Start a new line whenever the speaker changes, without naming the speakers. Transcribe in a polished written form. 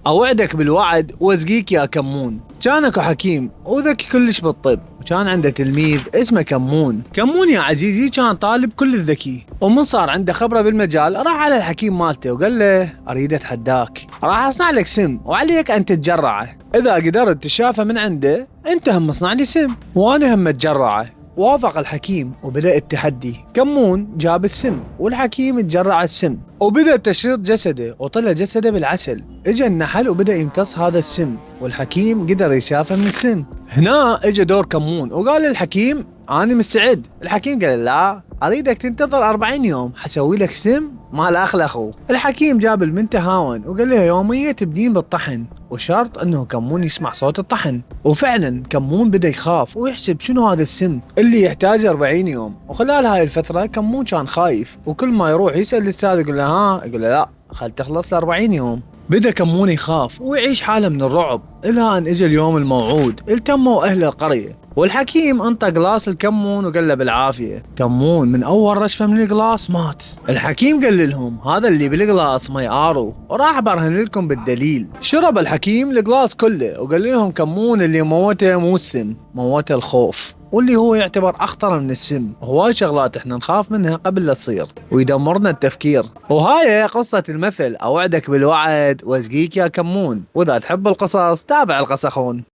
اوعدك بالوعد واسقيك يا كمون. كان اكو حكيم وذكي كلش بالطب، وكان عنده تلميذ اسمه كمون. كمون يا عزيزي كان طالب كل الذكي، ومن صار عنده خبرة بالمجال راح على الحكيم مالته وقال له اريد اتحداك، راح اصنع لك سم وعليك ان تتجرعه، اذا قدرت تشافه من عنده انت هم اصنع لي سم وانا هم اتجرعه. وافق الحكيم وبدأ التحدي. كمون جاب السم والحكيم تجرع السم، وبدأ تشريط جسده وطلع جسده بالعسل. اجى النحل وبدأ يمتص هذا السم، والحكيم قدر يشافه من السم. هنا اجى دور كمون وقال للحكيم انا مستعد. الحكيم قال لا، اريدك تنتظر 40 يوم حسوي لك سم مال اخو. الحكيم جاب البنت تهاون وقال لها يوميا تبدين بالطحن، وشرط انه كمون يسمع صوت الطحن. وفعلا كمون بدا يخاف ويحسب شنو هذا السم اللي يحتاج 40 يوم. وخلال هاي الفترة كمون كان خايف، وكل ما يروح يسأل الاستاذ يقول له ها، يقول له لا خل تخلص ال 40 يوم. بدا كمون يخاف ويعيش حالة من الرعب، الى ان اجى اليوم الموعود. التموا اهل القرية والحكيم انطى قلاص الكمون وقال له بالعافية. كمون من اول رشفة من القلاص مات. الحكيم قال لهم هذا اللي بالقلاص مي ارو، وراح برهن لكم بالدليل. شرب الحكيم القلاص كله وقال لهم كمون اللي موته مو السم، موته الخوف، واللي هو يعتبر اخطر من السم. هواي شغلات احنا نخاف منها قبل لا تصير ويدمرنا التفكير. وهاي قصة المثل اوعدك بالوعد واسقيك يا كمون. واذا تحب القصص تابع القصخون.